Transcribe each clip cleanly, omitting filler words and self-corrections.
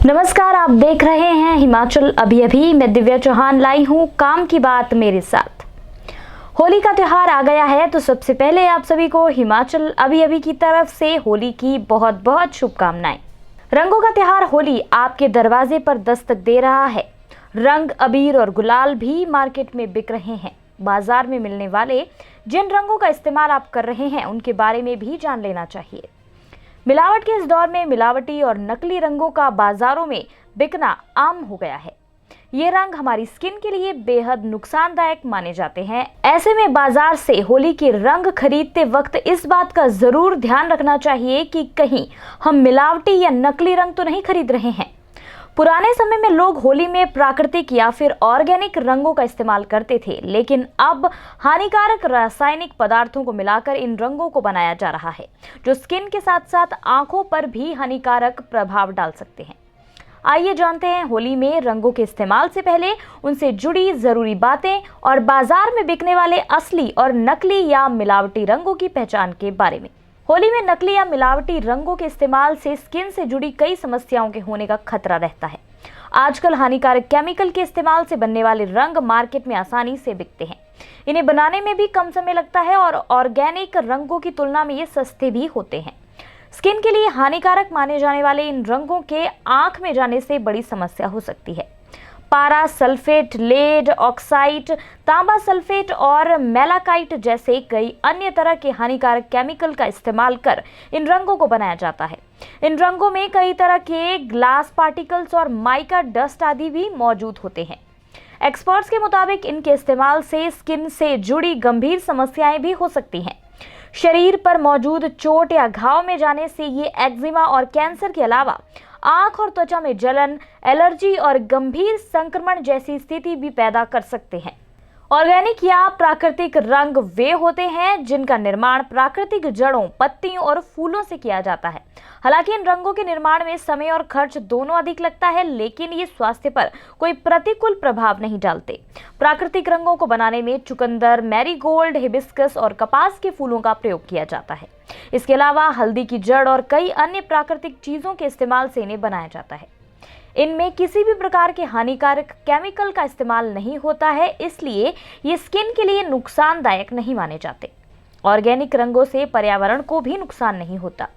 नमस्कार, आप देख रहे हैं हिमाचल अभी अभी। मैं दिव्या चौहान लाई हूँ काम की बात मेरे साथ। होली का त्यौहार आ गया है, तो सबसे पहले आप सभी को हिमाचल अभी अभी की तरफ से होली की बहुत बहुत शुभकामनाएं। रंगों का त्यौहार होली आपके दरवाजे पर दस्तक दे रहा है। रंग, अबीर और गुलाल भी मार्केट में बिक रहे हैं। बाजार में मिलने वाले जिन रंगों का इस्तेमाल आप कर रहे हैं उनके बारे में भी जान लेना चाहिए। मिलावट के इस दौर में मिलावटी और नकली रंगों का बाजारों में बिकना आम हो गया है। ये रंग हमारी स्किन के लिए बेहद नुकसानदायक माने जाते हैं। ऐसे में बाजार से होली के रंग खरीदते वक्त इस बात का जरूर ध्यान रखना चाहिए कि कहीं हम मिलावटी या नकली रंग तो नहीं खरीद रहे हैं। पुराने समय में लोग होली में प्राकृतिक या फिर ऑर्गेनिक रंगों का इस्तेमाल करते थे, लेकिन अब हानिकारक रासायनिक पदार्थों को मिलाकर इन रंगों को बनाया जा रहा है, जो स्किन के साथ साथ आंखों पर भी हानिकारक प्रभाव डाल सकते हैं। आइए जानते हैं होली में रंगों के इस्तेमाल से पहले उनसे जुड़ी जरूरी बातें और बाजार में बिकने वाले असली और नकली या मिलावटी रंगों की पहचान के बारे में। होली में नकली या मिलावटी रंगों के इस्तेमाल से स्किन से जुड़ी कई समस्याओं के होने का खतरा रहता है। आजकल हानिकारक केमिकल के इस्तेमाल से बनने वाले रंग मार्केट में आसानी से बिकते हैं। इन्हें बनाने में भी कम समय लगता है और ऑर्गेनिक रंगों की तुलना में ये सस्ते भी होते हैं। स्किन के लिए हानिकारक माने जाने वाले इन रंगों के आंख में जाने से बड़ी समस्या हो सकती है। पारा सल्फेट, लेड ऑक्साइड, तांबा सल्फेट और मेलाकाइट जैसे कई अन्य तरह के हानिकारक केमिकल का इस्तेमाल कर इन रंगों को बनाया जाता है। इन रंगों में कई तरह के ग्लास पार्टिकल्स और माइका डस्ट आदि भी मौजूद होते हैं। एक्सपर्ट्स के मुताबिक इनके इस्तेमाल से स्किन से जुड़ी गंभीर समस्याएं भी हो सकती हैं। शरीर पर मौजूद चोट या घाव में जाने से ये एक्जिमा और कैंसर के अलावा आंख और त्वचा में जलन, एलर्जी और गंभीर संक्रमण जैसी स्थिति भी पैदा कर सकते हैं। ऑर्गेनिक या प्राकृतिक रंग वे होते हैं जिनका निर्माण प्राकृतिक जड़ों, पत्तियों और फूलों से किया जाता है। हालांकि इन रंगों के निर्माण में समय और खर्च दोनों अधिक लगता है, लेकिन ये स्वास्थ्य पर कोई प्रतिकूल प्रभाव नहीं डालते। प्राकृतिक रंगों को बनाने में चुकंदर, मैरीगोल्ड, हिबिस्कस और कपास के फूलों का प्रयोग किया जाता है। इसके अलावा हल्दी की जड़ और कई अन्य प्राकृतिक चीजों के इस्तेमाल से इन्हें बनाया जाता है। इनमें किसी भी प्रकार के हानिकारक केमिकल का इस्तेमाल नहीं होता है, इसलिए ये स्किन के लिए नुकसानदायक नहीं माने जाते। ऑर्गेनिक रंगों से पर्यावरण को भी नुकसान नहीं होता।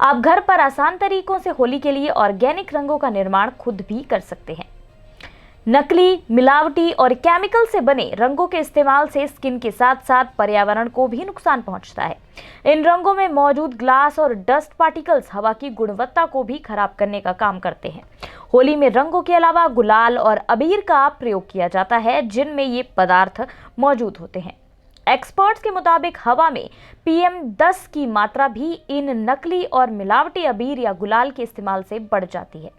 आप घर पर आसान तरीकों से होली के लिए ऑर्गेनिक रंगों का निर्माण खुद भी कर सकते हैं। नकली, मिलावटी और केमिकल से बने रंगों के इस्तेमाल से स्किन के साथ साथ पर्यावरण को भी नुकसान पहुंचता है। इन रंगों में मौजूद ग्लास और डस्ट पार्टिकल्स हवा की गुणवत्ता को भी खराब करने का काम करते हैं। होली में रंगों के अलावा गुलाल और अबीर का प्रयोग किया जाता है, जिनमें ये पदार्थ मौजूद होते हैं। एक्सपर्ट्स के मुताबिक हवा में PM10 की मात्रा भी इन नकली और मिलावटी अबीर या गुलाल के इस्तेमाल से बढ़ जाती है।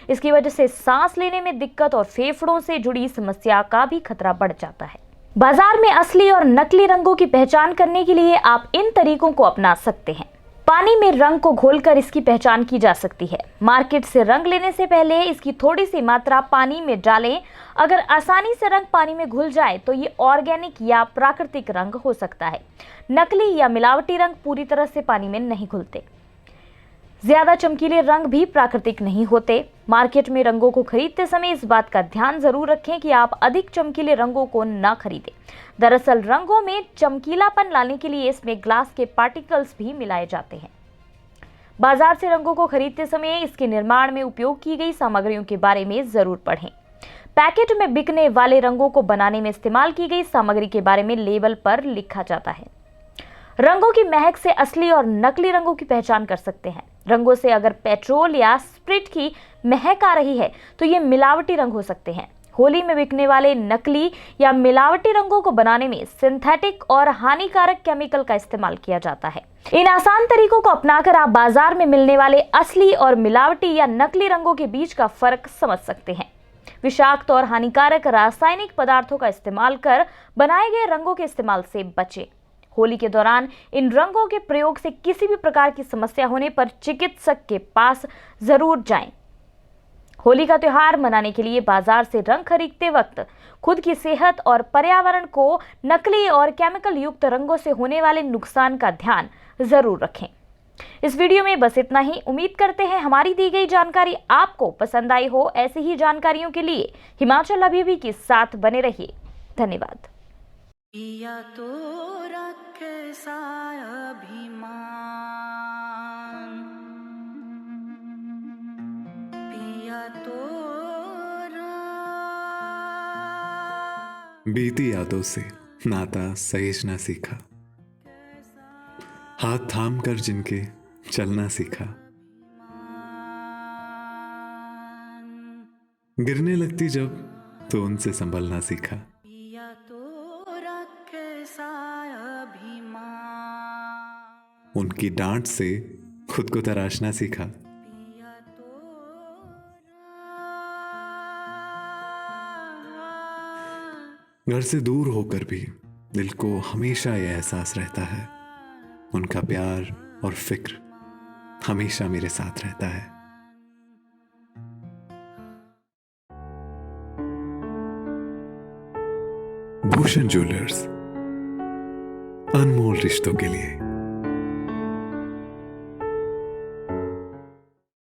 इसकी वजह से सांस लेने में दिक्कत और फेफड़ों से जुड़ी समस्या का भी खतरा बढ़ जाता है। बाजार में असली और नकली रंगों की पहचान करने के लिए आप इन तरीकों को अपना सकते हैं। पानी में रंग को घोलकर इसकी पहचान की जा सकती है। मार्केट से रंग लेने से पहले इसकी थोड़ी सी मात्रा पानी में डालें। अगर आसानी से रंग पानी में घुल जाए तो ये ऑर्गेनिक या प्राकृतिक रंग हो सकता है। नकली या मिलावटी रंग पूरी तरह से पानी में नहीं घुलते। ज्यादा चमकीले रंग भी प्राकृतिक नहीं होते। मार्केट में रंगों को खरीदते समय इस बात का ध्यान जरूर रखें कि आप अधिक चमकीले रंगों को न खरीदें। दरअसल रंगों में चमकीलापन लाने के लिए इसमें ग्लास के पार्टिकल्स भी मिलाए जाते हैं। बाजार से रंगों को खरीदते समय इसके निर्माण में उपयोग की गई सामग्रियों के बारे में जरूर पढ़ें। पैकेट में बिकने वाले रंगों को बनाने में इस्तेमाल की गई सामग्री के बारे में लेबल पर लिखा जाता है। रंगों की महक से असली और नकली रंगों की पहचान कर सकते हैं। रंगों से अगर पेट्रोल या स्प्रिट की महक आ रही है तो ये मिलावटी रंग हो सकते हैं। होली में बिकने वाले नकली या मिलावटी रंगों को बनाने में सिंथेटिक और हानिकारक केमिकल का इस्तेमाल किया जाता है। इन आसान तरीकों को अपनाकर आप बाजार में मिलने वाले असली और मिलावटी या नकली रंगों के बीच का फर्क समझ सकते हैं। विषाक्त और हानिकारक रासायनिक पदार्थों का इस्तेमाल कर बनाए गए रंगों के इस्तेमाल से बचें। होली के दौरान इन रंगों के प्रयोग से किसी भी प्रकार की समस्या होने पर चिकित्सक के पास जरूर जाएं। होली का त्यौहार मनाने के लिए बाजार से रंग खरीदते वक्त खुद की सेहत और पर्यावरण को नकली और केमिकल युक्त रंगों से होने वाले नुकसान का ध्यान जरूर रखें। इस वीडियो में बस इतना ही। उम्मीद करते हैं हमारी दी गई जानकारी आपको पसंद आई हो। ऐसी ही जानकारियों के लिए हिमाचल अभी भी के साथ बने रहिए। धन्यवाद। पिया तो रखे सा अभिमान, पिया तो बीती यादों से नाता सहेजना सीखा, हाथ थाम कर जिनके चलना सीखा, गिरने लगती जब तो उनसे संभलना सीखा। पिया तो रखे सा अभिमान, उनकी डांट से खुद को तराशना सीखा। पिया तो घर से दूर होकर भी दिल को हमेशा यह एहसास रहता है, उनका प्यार और फिक्र हमेशा मेरे साथ रहता है। भूषण ज्वेलर्स, अनमोल रिश्तों के लिए।